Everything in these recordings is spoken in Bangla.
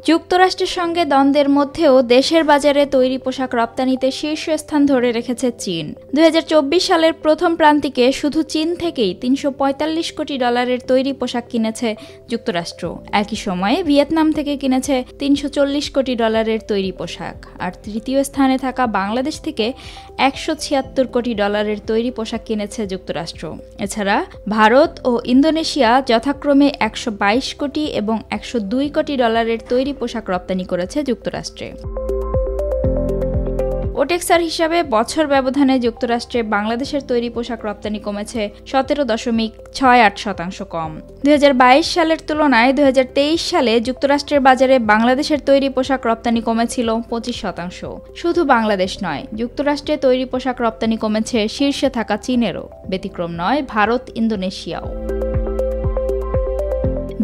যুক্তরাষ্ট্রের সঙ্গে দ্বন্দ্বের মধ্যেও দেশের বাজারে তৈরি পোশাক রপ্তানিতে শীর্ষস্থান ধরে রেখেছে চীন। 2024 সালের প্রথম প্রান্তিকে শুধু চীন থেকেই $345 কোটি তৈরি পোশাক কিনেছে যুক্তরাষ্ট্র। একই সময়ে ভিয়েতনাম থেকে কিনেছে $340 কোটি তৈরি পোশাক। আর তৃতীয় স্থানে থাকা বাংলাদেশ থেকে $176 কোটি তৈরি পোশাক কিনেছে যুক্তরাষ্ট্র। এছাড়া ভারত ও ইন্দোনেশিয়া যথাক্রমে 122 কোটি এবং 102 কোটি তৈরি পোশাক রপ্তানি করেছে যুক্তরাষ্ট্রে। ওটেক্সার হিসাবে বছর ব্যবধানে যুক্তরাষ্ট্রে বাংলাদেশের তৈরি পোশাক রপ্তানি কমেছে 17.68% কম। 2022 সালের তুলনায় 2023 সালে যুক্তরাষ্ট্রের বাজারে বাংলাদেশের তৈরি পোশাক রপ্তানি কমেছিল 25%। শুধু বাংলাদেশ নয়, যুক্তরাষ্ট্রে তৈরি পোশাক রপ্তানি কমেছে শীর্ষে থাকা চীনেরও। ব্যতিক্রম নয় ভারত, ইন্দোনেশিয়াও।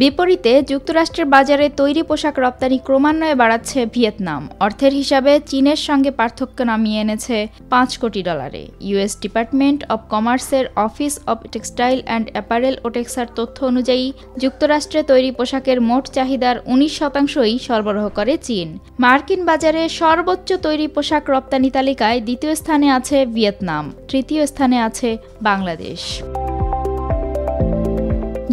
বিপরীতে যুক্তরাষ্ট্রের বাজারে তৈরি পোশাক রপ্তানি ক্রমান্বয়ে বাড়াচ্ছে ভিয়েতনাম। অর্থের হিসাবে চীনের সঙ্গে পার্থক্য নামিয়ে এনেছে $5 কোটি। ইউএস ডিপার্টমেন্ট অব কমার্সের office of textile and apparel ওটেক্সার তথ্য অনুযায়ী যুক্তরাষ্ট্রে তৈরি পোশাকের মোট চাহিদার 19%ই সরবরাহ করে চীন। মার্কিন বাজারে সর্বোচ্চ তৈরি পোশাক রপ্তানি তালিকায় দ্বিতীয় স্থানে আছে ভিয়েতনাম, তৃতীয় স্থানে আছে বাংলাদেশ।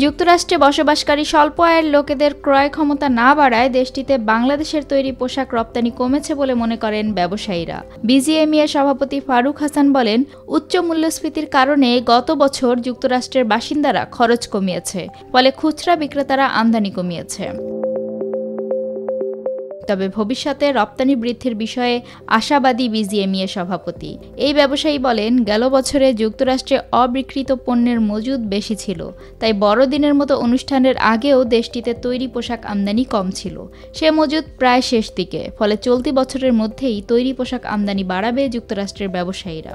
যুক্তরাষ্ট্রে বসবাসকারী স্বল্প আয়ের লোকেদের ক্রয় ক্ষমতা না বাড়ায় দেশটিতে বাংলাদেশের তৈরি পোশাক রপ্তানি কমেছে বলে মনে করেন ব্যবসায়ীরা। বিজিএমইএর সভাপতি ফারুক হাসান বলেন, উচ্চ মূল্যস্ফীতির কারণে গত বছর যুক্তরাষ্ট্রের বাসিন্দারা খরচ কমিয়েছে, ফলে খুচরা বিক্রেতারা আমদানি কমিয়েছে। তবে ভবিষ্যতে রপ্তানি বৃদ্ধির বিষয়ে আশাবাদী বিজিএমইএর সভাপতি। এই ব্যবসায়ী বলেন, গেল বছরে যুক্তরাষ্ট্রে অবিক্রিত পণ্যের মজুদ বেশি ছিল, তাই বড়দিনের মতো অনুষ্ঠানের আগেও দেশটিতে তৈরি পোশাক আমদানি কম ছিল। সে মজুদ প্রায় শেষ দিকে, ফলে চলতি বছরের মধ্যেই তৈরি পোশাক আমদানি বাড়াবে যুক্তরাষ্ট্রের ব্যবসায়ীরা।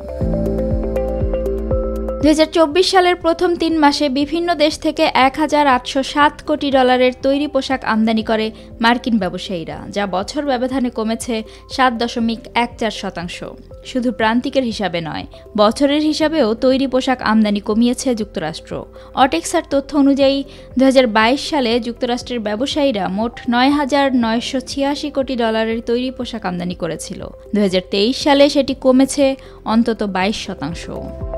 2024 সালের প্রথম 3 মাসে বিভিন্ন দেশ থেকে $1,807 কোটি তৈরি পোশাক আমদানি করে মার্কিন ব্যবসায়ীরা, যা বছর ব্যবধানে কমেছে 7.14%। শুধু প্রান্তিকের হিসাবে নয়, বছরের হিসাবেও তৈরি পোশাক আমদানি কমিয়েছে যুক্তরাষ্ট্র। অটেক্সার তথ্য অনুযায়ী 2022 সালে যুক্তরাষ্ট্রের ব্যবসায়ীরা মোট $9,986 কোটি তৈরি পোশাক আমদানি করেছিল। 2023 সালে সেটি কমেছে অন্তত 22%।